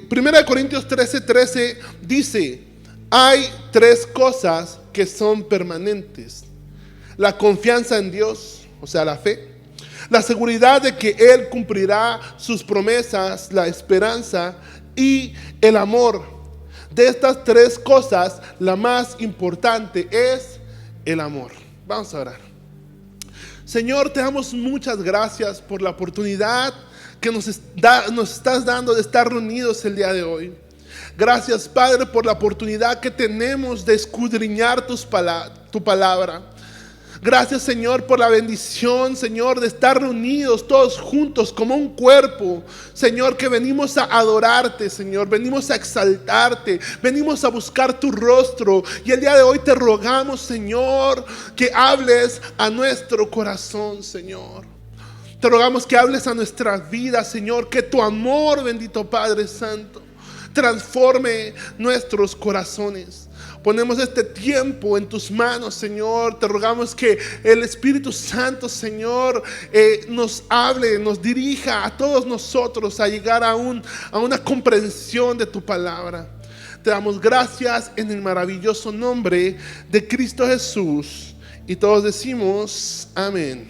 Primera de Corintios 13:13 dice: hay tres cosas que son permanentes: la confianza en Dios, o sea, la fe; la seguridad de que Él cumplirá sus promesas; la esperanza; y el amor. De estas tres cosas, la más importante es el amor. Vamos a orar. Señor, te damos muchas gracias por la oportunidad que nos estás dando de estar reunidos el día de hoy. Gracias, Padre, por la oportunidad que tenemos de escudriñar tu palabra. Gracias, Señor, por la bendición, Señor, de estar reunidos todos juntos como un cuerpo. Señor, que venimos a adorarte, Señor, venimos a exaltarte, venimos a buscar tu rostro. Y el día de hoy te rogamos, Señor, que hables a nuestro corazón, Señor. Te rogamos que hables a nuestra vida, Señor, que tu amor, bendito Padre Santo, transforme nuestros corazones. Ponemos este tiempo en tus manos, Señor. Te rogamos que el Espíritu Santo, Señor, nos hable, nos dirija a todos nosotros a llegar a una comprensión de tu palabra. Te damos gracias en el maravilloso nombre de Cristo Jesús. Y todos decimos amén.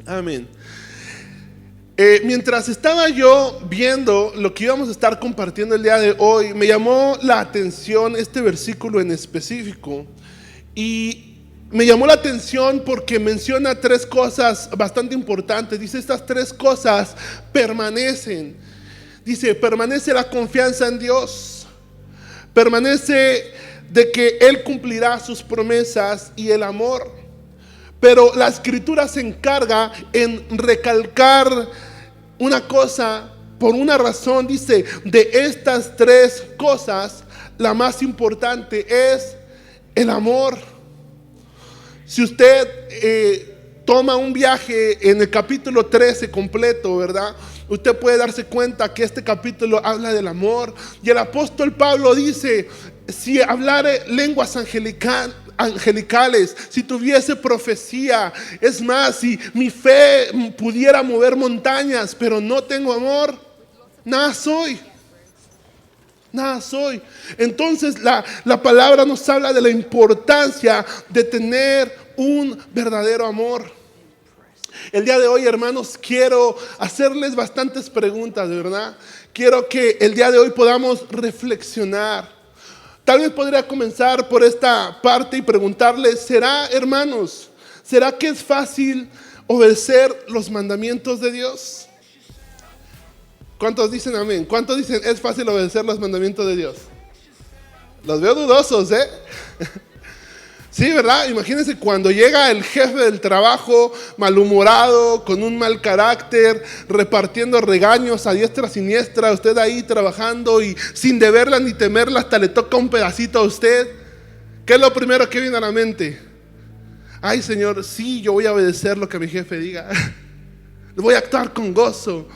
Amén. Mientras estaba yo viendo lo que íbamos a estar compartiendo el día de hoy, me llamó la atención este versículo en específico. Y me llamó la atención porque menciona tres cosas bastante importantes. Dice: estas tres cosas permanecen. Dice: permanece la confianza en Dios, permanece de que Él cumplirá sus promesas, y el amor. Pero la Escritura se encarga en recalcar una cosa por una razón. Dice: de estas tres cosas, la más importante es el amor. Si usted toma un viaje en el capítulo 13 completo, ¿verdad?, usted puede darse cuenta que este capítulo habla del amor. Y el apóstol Pablo dice: si hablare lenguas angelicales, si tuviese profecía, es más, si mi fe pudiera mover montañas, pero no tengo amor, nada soy. Nada soy. Entonces la palabra nos habla de la importancia de tener un verdadero amor. El día de hoy, hermanos, quiero hacerles bastantes preguntas, de verdad. Quiero que el día de hoy podamos reflexionar. Tal vez podría comenzar por esta parte y preguntarles: ¿será, hermanos, será que es fácil obedecer los mandamientos de Dios? ¿Cuántos dicen amén? ¿Cuántos dicen es fácil obedecer los mandamientos de Dios? Los veo dudosos, ¿eh? Sí, ¿verdad? Imagínense cuando llega el jefe del trabajo malhumorado, con un mal carácter, repartiendo regaños a diestra y siniestra, usted ahí trabajando y sin deberla ni temerla, hasta le toca un pedacito a usted. ¿Qué es lo primero que viene a la mente? Ay, Señor, sí, yo voy a obedecer lo que mi jefe diga. Voy a actuar con gozo.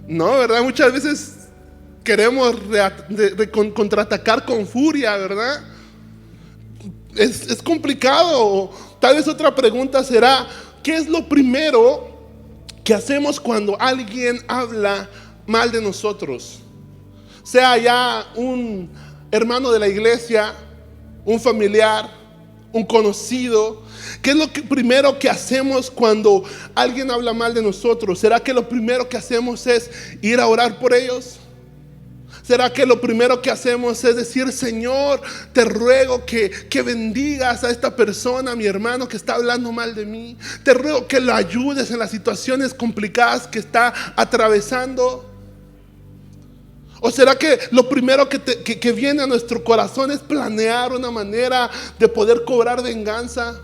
No, ¿verdad? Muchas veces queremos contraatacar con furia, ¿verdad? Es complicado. Tal vez otra pregunta será: ¿qué es lo primero que hacemos cuando alguien habla mal de nosotros? Sea ya un hermano de la iglesia, un familiar, un conocido. ¿Qué es lo primero que hacemos cuando alguien habla mal de nosotros? ¿Será que lo primero que hacemos es ir a orar por ellos? ¿Será que lo primero que hacemos es decir: Señor, te ruego que bendigas a esta persona, a mi hermano que está hablando mal de mí? Te ruego que lo ayudes en las situaciones complicadas que está atravesando. ¿O será que lo primero que viene a nuestro corazón es planear una manera de poder cobrar venganza?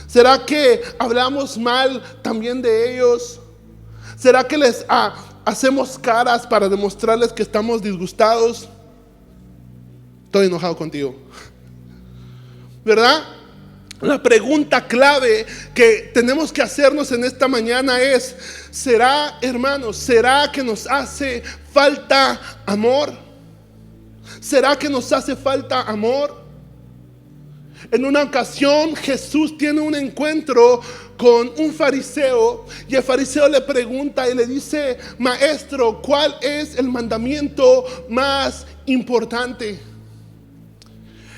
¿Será que hablamos mal también de ellos? ¿Será que les hacemos caras para demostrarles que estamos disgustados? Estoy enojado contigo, ¿verdad? La pregunta clave que tenemos que hacernos en esta mañana es: ¿será, hermanos, será que nos hace falta amor? ¿Será que nos hace falta amor? En una ocasión Jesús tiene un encuentro con un fariseo y el fariseo le pregunta y le dice: maestro, ¿cuál es el mandamiento más importante?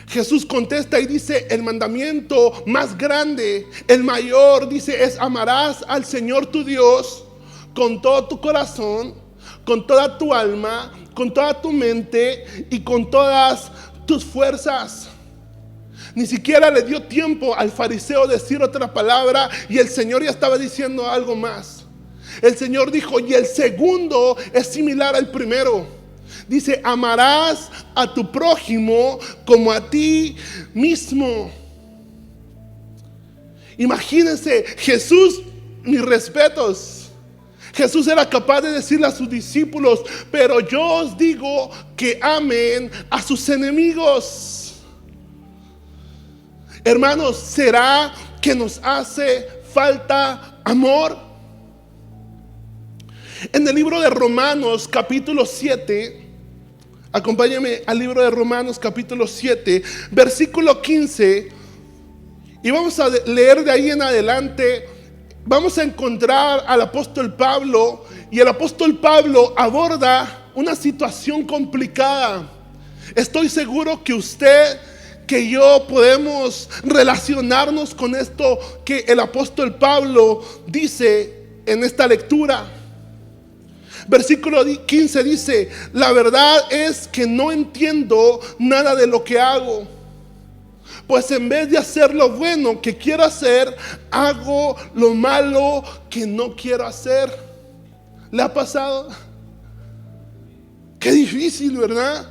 Jesús contesta y dice: el mandamiento más grande, el mayor, dice, es amarás al Señor tu Dios con todo tu corazón, con toda tu alma, con toda tu mente y con todas tus fuerzas. Ni siquiera le dio tiempo al fariseo decir otra palabra y el Señor ya estaba diciendo algo más. El Señor dijo: y el segundo es similar al primero. Dice: amarás a tu prójimo como a ti mismo. Imagínense, Jesús, mis respetos. Jesús era capaz de decirle a sus discípulos: pero yo os digo que amen a sus enemigos. Hermanos, ¿será que nos hace falta amor? En el libro de Romanos capítulo 7, acompáñame al libro de Romanos capítulo 7, versículo 15, y vamos a leer de ahí en adelante. Vamos a encontrar al apóstol Pablo, y el apóstol Pablo aborda una situación complicada. Estoy seguro que usted, que yo podemos relacionarnos con esto que el apóstol Pablo dice en esta lectura. Versículo 15 dice: la verdad es que no entiendo nada de lo que hago, pues en vez de hacer lo bueno que quiero hacer, hago lo malo que no quiero hacer. ¿Le ha pasado? Qué difícil, ¿verdad?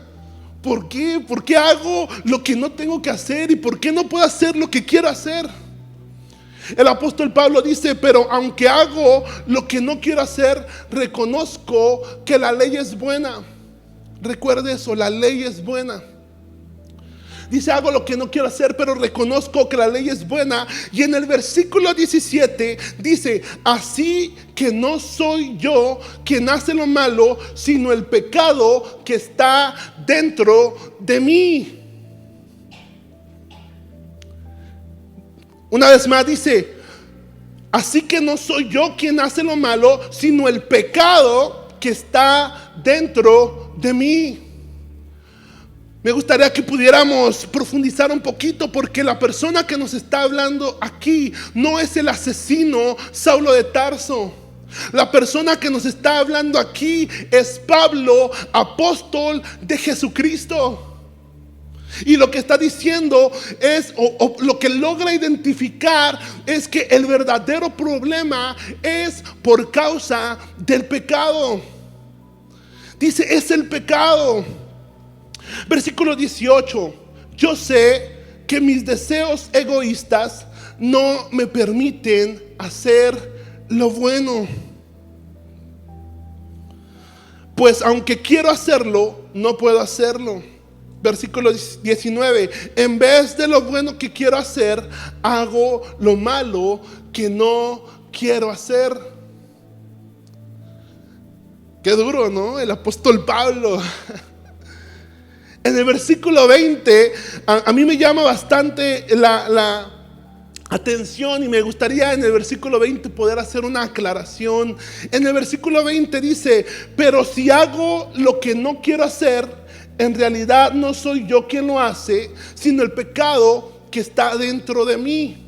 ¿Por qué? ¿Por qué hago lo que no tengo que hacer? ¿Y por qué no puedo hacer lo que quiero hacer? El apóstol Pablo dice: pero aunque hago lo que no quiero hacer, reconozco que la ley es buena. Recuerde eso, la ley es buena. Dice: hago lo que no quiero hacer, pero reconozco que la ley es buena. Y en el versículo 17 dice: así que no soy yo quien hace lo malo, sino el pecado que está dentro de mí. Una vez más dice: así que no soy yo quien hace lo malo, sino el pecado que está dentro de mí. Me gustaría que pudiéramos profundizar un poquito, porque la persona que nos está hablando aquí no es el asesino Saulo de Tarso. La persona que nos está hablando aquí es Pablo, apóstol de Jesucristo. Y lo que está diciendo es, o lo que logra identificar, es que el verdadero problema es por causa del pecado. Dice: es el pecado. Versículo 18: yo sé que mis deseos egoístas no me permiten hacer lo bueno, pues aunque quiero hacerlo, no puedo hacerlo. Versículo 19: en vez de lo bueno que quiero hacer, hago lo malo que no quiero hacer. Qué duro, ¿no? El apóstol Pablo. En el versículo 20, a mí me llama bastante la atención, y me gustaría en el versículo 20 poder hacer una aclaración. En el versículo 20 dice: pero si hago lo que no quiero hacer, en realidad no soy yo quien lo hace, sino el pecado que está dentro de mí.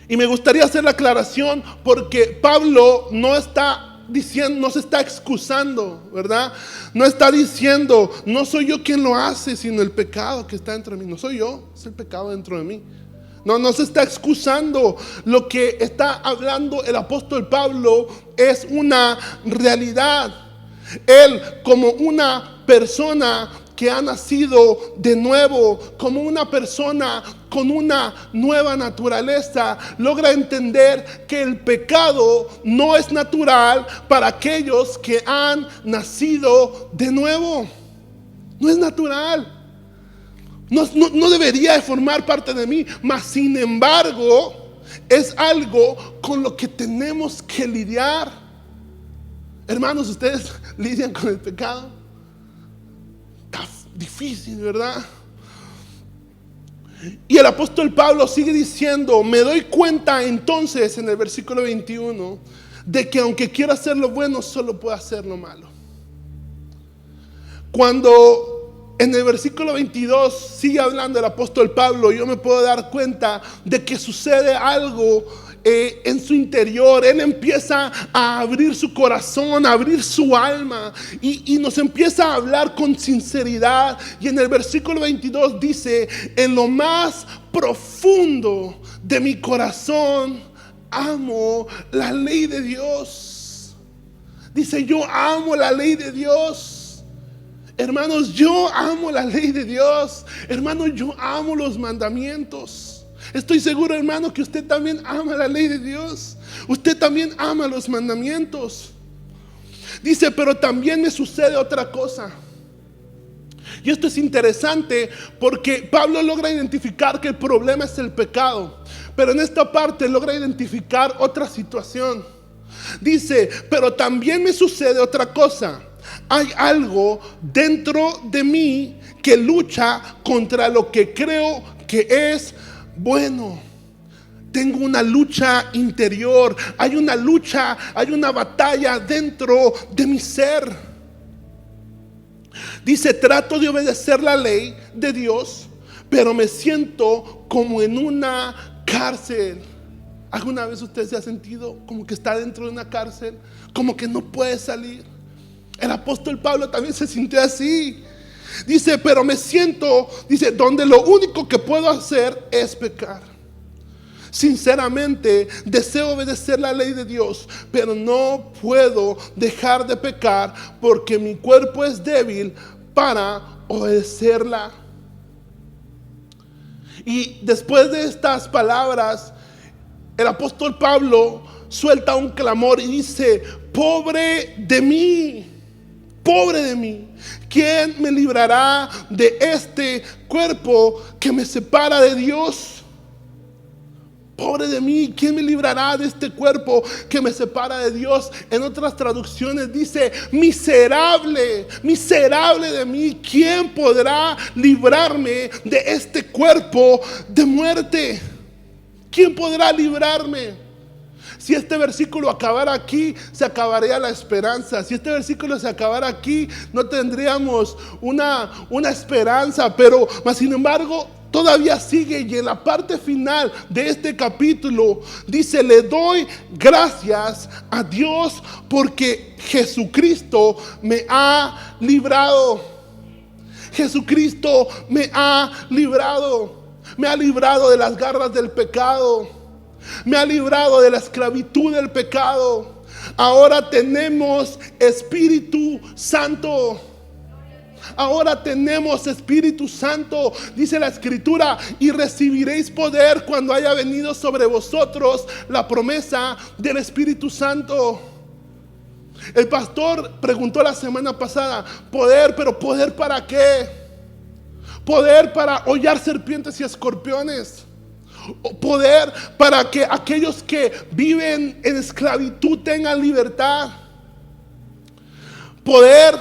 Y me gustaría hacer la aclaración, porque Pablo no está diciendo, no se está excusando, ¿verdad? No está diciendo: no soy yo quien lo hace, sino el pecado que está dentro de mí. No soy yo, es el pecado dentro de mí. No se está excusando. Lo que está hablando el apóstol Pablo es una realidad. Él, como una persona que ha nacido de nuevo, como una persona con una nueva naturaleza, logra entender que el pecado no es natural para aquellos que han nacido de nuevo. No es natural. No debería de formar parte de mí, mas sin embargo es algo con lo que tenemos que lidiar. Hermanos, ¿ustedes lidian con el pecado? Está difícil, ¿verdad? Y el apóstol Pablo sigue diciendo, me doy cuenta entonces en el versículo 21, de que aunque quiero hacer lo bueno, solo puedo hacer lo malo. Cuando en el versículo 22 sigue hablando el apóstol Pablo, yo me puedo dar cuenta de que sucede algo en su interior. Él empieza a abrir su corazón, a abrir su alma y nos empieza a hablar con sinceridad. Y en el versículo 22 dice, en lo más profundo de mi corazón amo la ley de Dios. Dice, yo amo la ley de Dios. Hermanos, yo amo la ley de Dios. Hermanos, yo amo los mandamientos. Estoy seguro, hermano, que usted también ama la ley de Dios. Usted también ama los mandamientos. Dice, pero también me sucede otra cosa. Y esto es interesante porque Pablo logra identificar que el problema es el pecado, pero en esta parte logra identificar otra situación. Dice, pero también me sucede otra cosa. Hay algo dentro de mí que lucha contra lo que creo que es bueno. Tengo una lucha interior, hay una lucha, hay una batalla dentro de mi ser. Dice, trato de obedecer la ley de Dios, pero me siento como en una cárcel. ¿Alguna vez usted se ha sentido como que está dentro de una cárcel? Como que no puede salir. El apóstol Pablo también se sintió así. Dice, pero me siento, dice, donde lo único que puedo hacer es pecar. Sinceramente, deseo obedecer la ley de Dios, pero no puedo dejar de pecar porque mi cuerpo es débil para obedecerla. Y después de estas palabras, el apóstol Pablo suelta un clamor y dice, pobre de mí. Pobre de mí, ¿quién me librará de este cuerpo que me separa de Dios? Pobre de mí, ¿quién me librará de este cuerpo que me separa de Dios? En otras traducciones dice, miserable, miserable de mí, ¿quién podrá librarme de este cuerpo de muerte? ¿Quién podrá librarme? Si este versículo acabara aquí, se acabaría la esperanza. Si este versículo se acabara aquí, no tendríamos una esperanza. Pero, más sin embargo, todavía sigue. Y en la parte final de este capítulo, dice, le doy gracias a Dios porque Jesucristo me ha librado. Jesucristo me ha librado. Me ha librado de las garras del pecado. Me ha librado de la esclavitud del pecado. Ahora tenemos Espíritu Santo. Ahora tenemos Espíritu Santo. Dice la Escritura, y recibiréis poder cuando haya venido sobre vosotros la promesa del Espíritu Santo. El pastor preguntó la semana pasada, poder, pero ¿poder para qué? Poder para hollar serpientes y escorpiones. Poder para que aquellos que viven en esclavitud tengan libertad. Poder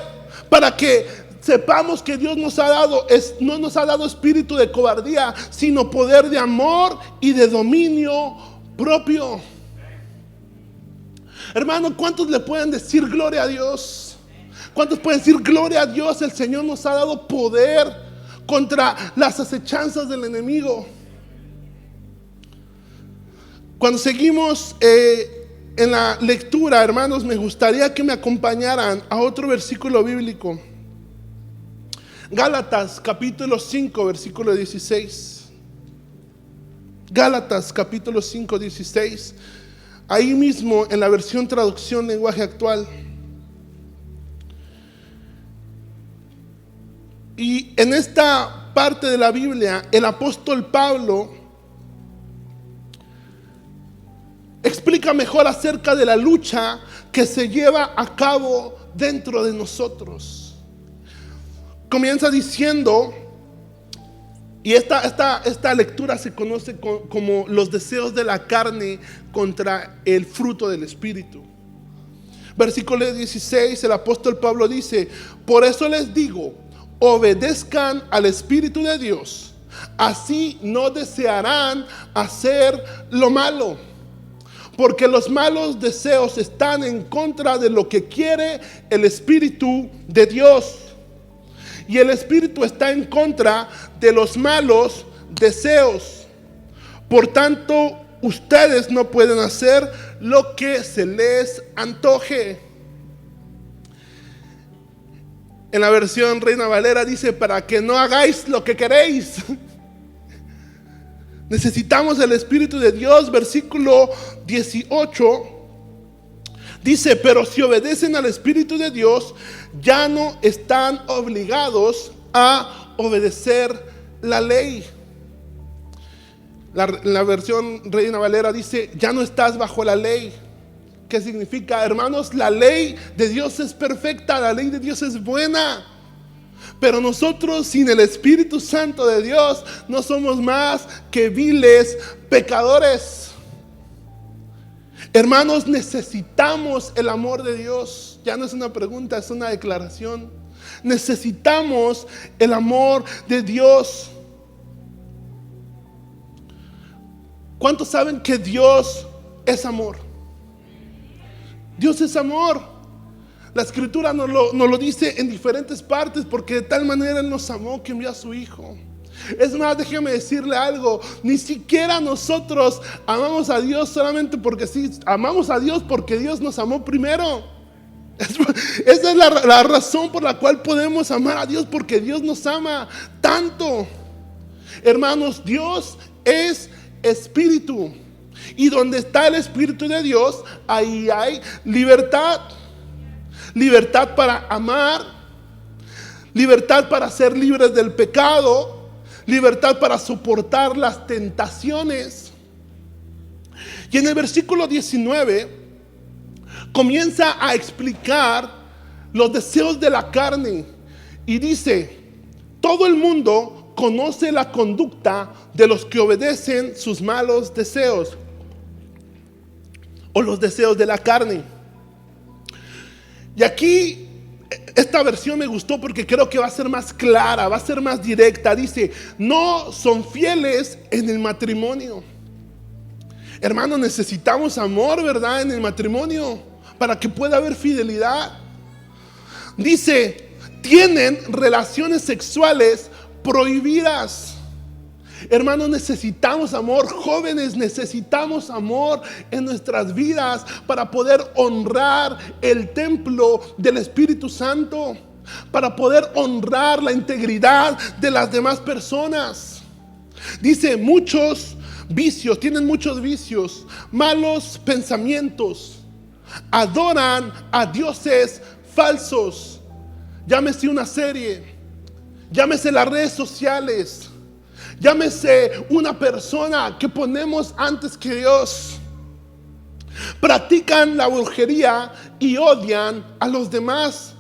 para que sepamos que Dios nos ha dado, no nos ha dado espíritu de cobardía, sino poder de amor y de dominio propio. Hermano, ¿cuántos le pueden decir gloria a Dios? ¿Cuántos pueden decir gloria a Dios? El Señor nos ha dado poder contra las acechanzas del enemigo. Cuando seguimos en la lectura, hermanos, me gustaría que me acompañaran a otro versículo bíblico. Gálatas capítulo 5, versículo 16. Gálatas capítulo 5, 16. Ahí mismo en la versión traducción lenguaje actual. Y en esta parte de la Biblia, el apóstol Pablo explica mejor acerca de la lucha que se lleva a cabo dentro de nosotros. Comienza diciendo, y esta lectura se conoce como los deseos de la carne contra el fruto del Espíritu. Versículo 16, el apóstol Pablo dice, por eso les digo, obedezcan al Espíritu de Dios, así no desearán hacer lo malo, porque los malos deseos están en contra de lo que quiere el Espíritu de Dios. Y el Espíritu está en contra de los malos deseos. Por tanto, ustedes no pueden hacer lo que se les antoje. En la versión Reina Valera dice, para que no hagáis lo que queréis. Necesitamos el Espíritu de Dios. Versículo 18 dice, pero si obedecen al Espíritu de Dios, ya no están obligados a obedecer la ley. La versión Reina Valera dice, ya no estás bajo la ley. ¿Qué significa? Hermanos, la ley de Dios es perfecta, la ley de Dios es buena. Pero nosotros sin el Espíritu Santo de Dios no somos más que viles pecadores. Hermanos, necesitamos el amor de Dios. Ya no es una pregunta, es una declaración. Necesitamos el amor de Dios. ¿Cuántos saben que Dios es amor? Dios es amor. La Escritura nos lo dice en diferentes partes, porque de tal manera Él nos amó que envió a su Hijo. Es más, déjeme decirle algo, ni siquiera nosotros amamos a Dios solamente porque sí, amamos a Dios porque Dios nos amó primero. Esa es la razón por la cual podemos amar a Dios, porque Dios nos ama tanto. Hermanos, Dios es Espíritu, y donde está el Espíritu de Dios, ahí hay libertad. Libertad para amar, libertad para ser libres del pecado, libertad para soportar las tentaciones. Y en el versículo 19 comienza a explicar los deseos de la carne y dice, todo el mundo conoce la conducta de los que obedecen sus malos deseos o los deseos de la carne. Y aquí esta versión me gustó porque creo que va a ser más clara, va a ser más directa. Dice, no son fieles en el matrimonio. Hermanos, necesitamos amor, ¿verdad? En el matrimonio, para que pueda haber fidelidad. Dice, tienen relaciones sexuales prohibidas. Hermanos, necesitamos amor. Jóvenes, necesitamos amor en nuestras vidas para poder honrar el templo del Espíritu Santo, para poder honrar la integridad de las demás personas. Dice, muchos vicios, tienen muchos vicios, malos pensamientos, adoran a dioses falsos. Llámese una serie, llámese las redes sociales, llámese una persona que ponemos antes que Dios. Practican la brujería y odian a los demás.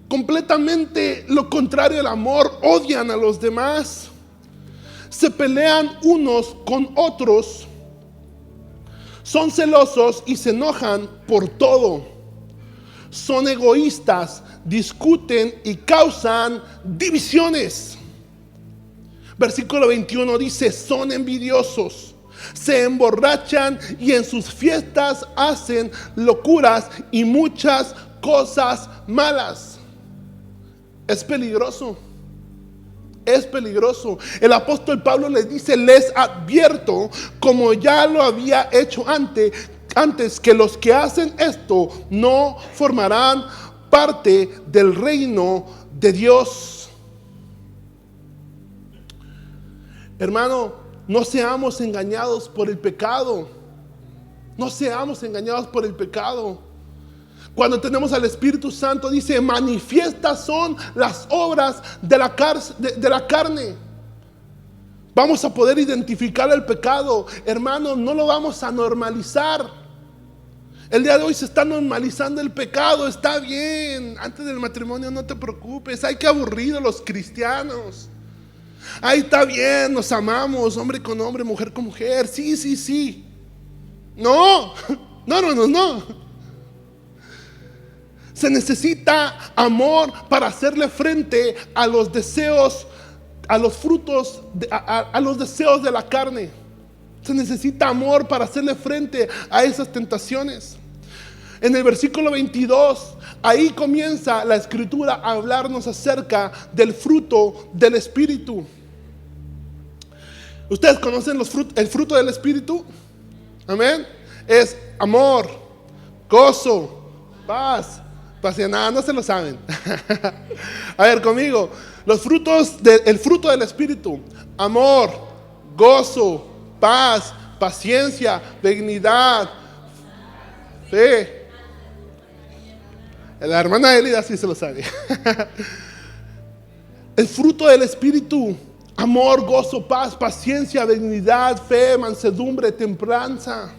Completamente lo contrario al amor, odian a los demás. Se pelean unos con otros. Son celosos y se enojan por todo. Son egoístas, discuten y causan divisiones. Versículo 21 dice, son envidiosos, se emborrachan y en sus fiestas hacen locuras y muchas cosas malas. Es peligroso. Es peligroso. El apóstol Pablo les dice, les advierto, como ya lo había hecho antes, que los que hacen esto no formarán parte del reino de Dios. Hermano, no seamos engañados por el pecado. No seamos engañados por el pecado. Cuando tenemos al Espíritu Santo, dice, manifiestas son las obras de la carne. Vamos a poder identificar el pecado. Hermano, no lo vamos a normalizar. El día de hoy se está normalizando el pecado. Está bien, antes del matrimonio no te preocupes. Ay, qué aburrido los cristianos. Ay, está bien, nos amamos, hombre con hombre, mujer con mujer. Sí, sí, sí. No. Se necesita amor para hacerle frente a los deseos a los frutos, a los deseos de la carne. Se necesita amor para hacerle frente a esas tentaciones. En el versículo 22, ahí comienza la escritura a hablarnos acerca del fruto del Espíritu. ¿Ustedes conocen el fruto del Espíritu? Amén. Es amor, gozo, paz, paciencia. No se lo saben. A ver, conmigo. El fruto del Espíritu: amor, gozo, paz, paciencia, benignidad, fe. La hermana Elida sí se lo sabe. El fruto del Espíritu: amor, gozo, paz, paciencia, benignidad, fe, mansedumbre, templanza.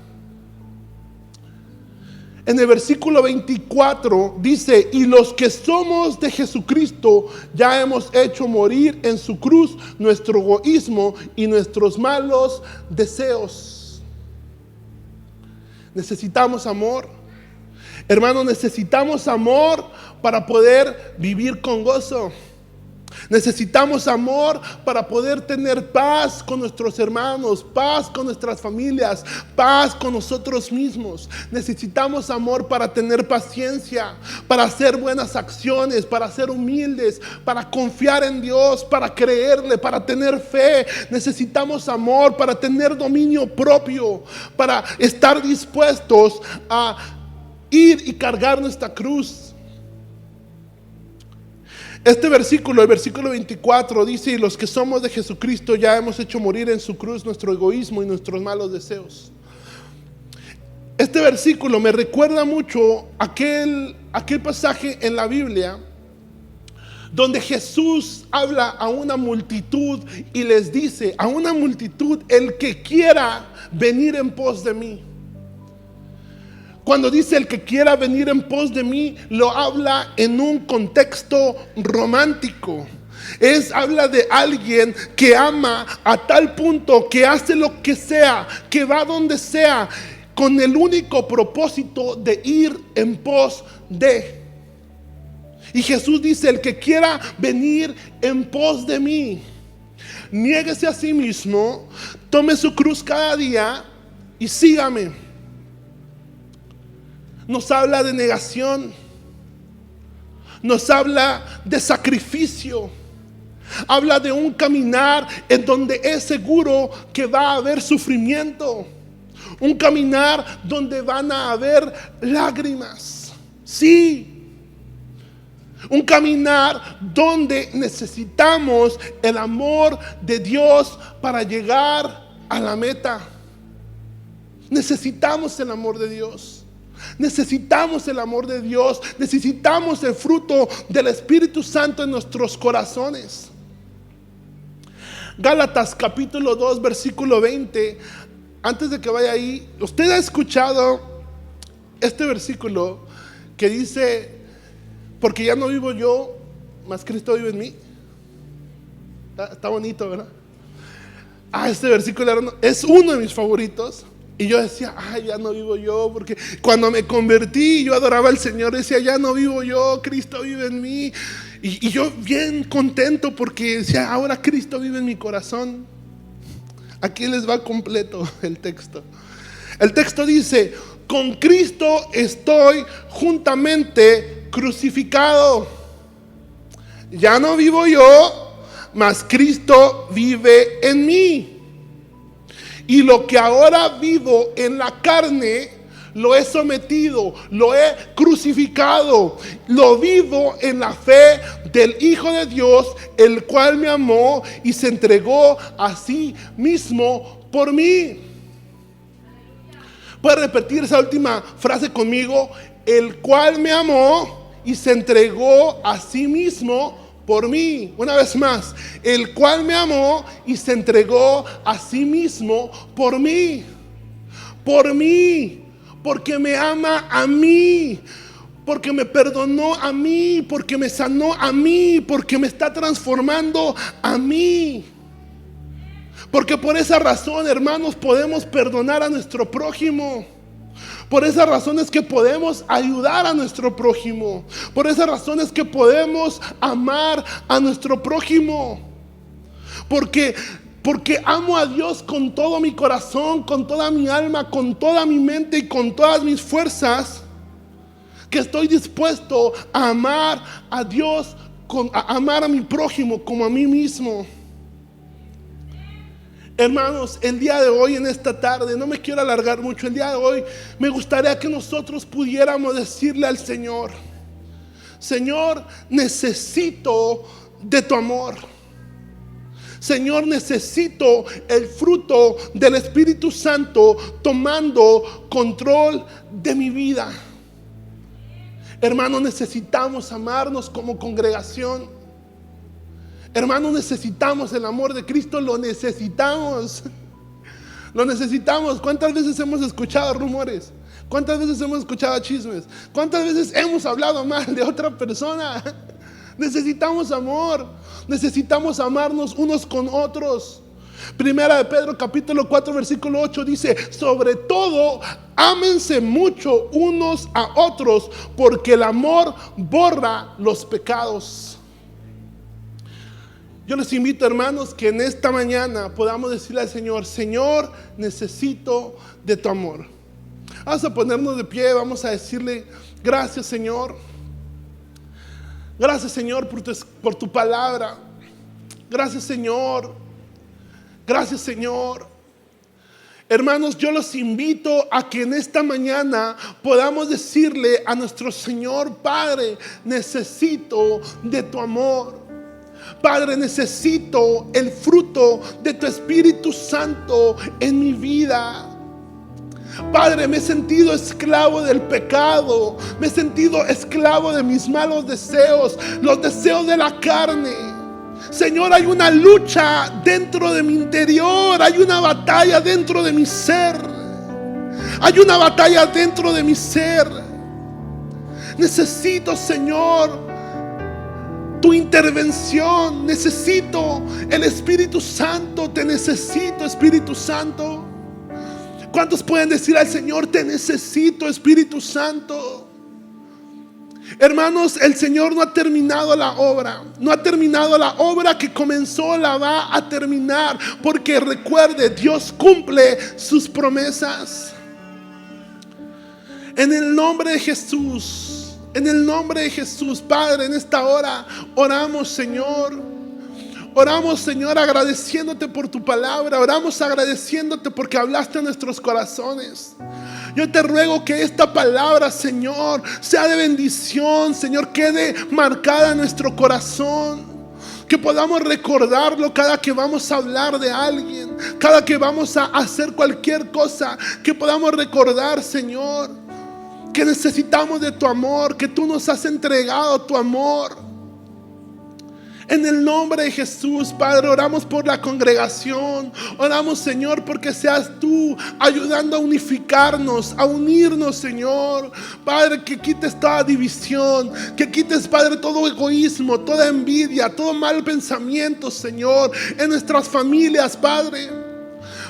En el versículo 24 dice: y los que somos de Jesucristo ya hemos hecho morir en su cruz nuestro egoísmo y nuestros malos deseos. Necesitamos amor. Hermanos, necesitamos amor para poder vivir con gozo. Necesitamos amor para poder tener paz con nuestros hermanos, paz con nuestras familias, paz con nosotros mismos. Necesitamos amor para tener paciencia, para hacer buenas acciones, para ser humildes, para confiar en Dios, para creerle, para tener fe. Necesitamos amor para tener dominio propio, para estar dispuestos a ir y cargar nuestra cruz. Este versículo, el versículo 24 dice: y los que somos de Jesucristo ya hemos hecho morir en su cruz nuestro egoísmo y nuestros malos deseos. Este versículo me recuerda mucho aquel pasaje en la Biblia donde Jesús habla a una multitud y les dice a una multitud: el que quiera venir en pos de mí. Cuando dice el que quiera venir en pos de mí, lo habla en un contexto romántico. Habla de alguien que ama a tal punto que hace lo que sea, que va donde sea, con el único propósito de ir en pos de. Y Jesús dice: el que quiera venir en pos de mí, niéguese a sí mismo, tome su cruz cada día y sígame. Nos habla de negación, nos habla de sacrificio, habla de un caminar en donde es seguro que va a haber sufrimiento, un caminar donde van a haber lágrimas, sí, un caminar donde necesitamos el amor de Dios para llegar a la meta. Necesitamos el amor de Dios. Necesitamos el amor de Dios. Necesitamos el fruto del Espíritu Santo en nuestros corazones. Gálatas capítulo 2 versículo 20. Antes de que vaya ahí, ¿usted ha escuchado este versículo que dice: porque ya no vivo yo, mas Cristo vive en mí? Está bonito, ¿verdad? Este versículo es uno de mis favoritos. Y yo decía: ya no vivo yo, porque cuando me convertí yo adoraba al Señor, decía: ya no vivo yo, Cristo vive en mí. Y yo bien contento porque decía: ahora Cristo vive en mi corazón. Aquí les va completo el texto. El texto dice: con Cristo estoy juntamente crucificado. Ya no vivo yo, mas Cristo vive en mí. Y lo que ahora vivo en la carne, lo he sometido, lo he crucificado. Lo vivo en la fe del Hijo de Dios, el cual me amó y se entregó a sí mismo por mí. ¿Puede repetir esa última frase conmigo? El cual me amó y se entregó a sí mismo por mí. Una vez más: el cual me amó y se entregó a sí mismo por mí. Por mí, porque me ama a mí, porque me perdonó a mí, porque me sanó a mí, porque me está transformando a mí. Porque por esa razón, hermanos, podemos perdonar a nuestro prójimo. Por esa razón es que podemos ayudar a nuestro prójimo. Por esa razón es que podemos amar a nuestro prójimo. Porque amo a Dios con todo mi corazón, con toda mi alma, con toda mi mente y con todas mis fuerzas, que estoy dispuesto a amar a Dios, a amar a mi prójimo como a mí mismo. Hermanos, el día de hoy, en esta tarde, no me quiero alargar mucho, el día de hoy me gustaría que nosotros pudiéramos decirle al Señor: Señor, necesito de tu amor. Señor, necesito el fruto del Espíritu Santo tomando control de mi vida. Hermanos, necesitamos amarnos como congregación. Hermanos, necesitamos el amor de Cristo, lo necesitamos. Lo necesitamos. ¿Cuántas veces hemos escuchado rumores? ¿Cuántas veces hemos escuchado chismes? ¿Cuántas veces hemos hablado mal de otra persona? Necesitamos amor. Necesitamos amarnos unos con otros. Primera de Pedro capítulo 4 versículo 8 dice: sobre todo, ámense mucho unos a otros, porque el amor borra los pecados. Yo les invito, hermanos, que en esta mañana podamos decirle al Señor: Señor, necesito de tu amor. Vamos a ponernos de pie, vamos a decirle: gracias, Señor. Gracias, Señor, por tu palabra. Gracias, Señor. Gracias, Señor. Hermanos, yo los invito a que en esta mañana podamos decirle a nuestro Señor: Padre, necesito de tu amor. Padre, necesito el fruto de tu Espíritu Santo en mi vida. Padre, me he sentido esclavo del pecado. Me he sentido esclavo de mis malos deseos, los deseos de la carne. Señor, hay una lucha dentro de mi interior. Hay una batalla dentro de mi ser. Hay una batalla dentro de mi ser. Necesito, Señor, tu intervención. Necesito el Espíritu Santo. Te necesito, Espíritu Santo. ¿Cuántos pueden decir al Señor: te necesito, Espíritu Santo? Hermanos, el Señor no ha terminado la obra. No ha terminado la obra que comenzó, la va a terminar. Porque recuerde, Dios cumple sus promesas. En el nombre de Jesús, en el nombre de Jesús, Padre, en esta hora oramos, Señor. Oramos, Señor, agradeciéndote por tu palabra. Oramos agradeciéndote porque hablaste a nuestros corazones. Yo te ruego que esta palabra, Señor, sea de bendición, Señor, quede marcada en nuestro corazón. Que podamos recordarlo cada que vamos a hablar de alguien, cada que vamos a hacer cualquier cosa. Que podamos recordar, Señor, que necesitamos de tu amor, que tú nos has entregado tu amor. En el nombre de Jesús, Padre, oramos por la congregación. Oramos, Señor, porque seas tú ayudando a unificarnos, a unirnos, Señor. Padre, que quites toda división, que quites, Padre, todo egoísmo, toda envidia, todo mal pensamiento, Señor, en nuestras familias, Padre.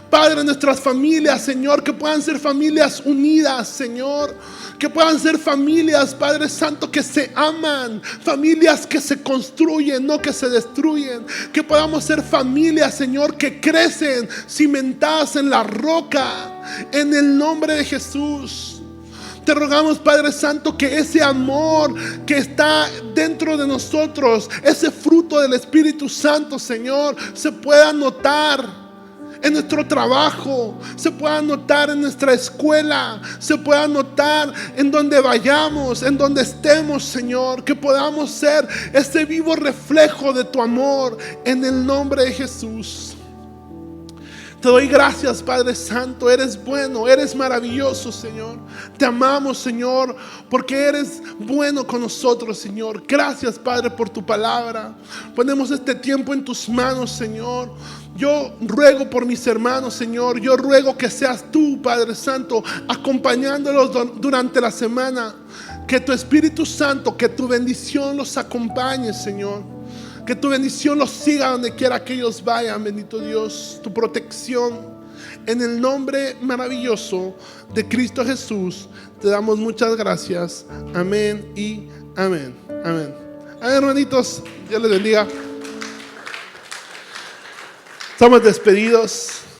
Padre, en nuestras familias, Señor, que puedan ser familias unidas, Señor. Que puedan ser familias, Padre Santo, que se aman. Familias que se construyen, no que se destruyen. Que podamos ser familias, Señor, que crecen cimentadas en la roca. En el nombre de Jesús. Te rogamos, Padre Santo, que ese amor que está dentro de nosotros, ese fruto del Espíritu Santo, Señor, se pueda notar en nuestro trabajo, se pueda notar en nuestra escuela, se pueda notar en donde vayamos, en donde estemos, Señor. Que podamos ser ese vivo reflejo de tu amor en el nombre de Jesús. Te doy gracias, Padre Santo. Eres bueno, eres maravilloso, Señor. Te amamos, Señor, porque eres bueno con nosotros, Señor. Gracias, Padre, por tu palabra. Ponemos este tiempo en tus manos, Señor. Yo ruego por mis hermanos, Señor. Yo ruego que seas tú, Padre Santo, acompañándolos durante la semana. Que tu Espíritu Santo, que tu bendición los acompañe, Señor. Que tu bendición los siga donde quiera que ellos vayan, bendito Dios. Tu protección, en el nombre maravilloso de Cristo Jesús, te damos muchas gracias. Amén y amén. Amén. Amén, hermanitos. Dios les bendiga. Somos despedidos.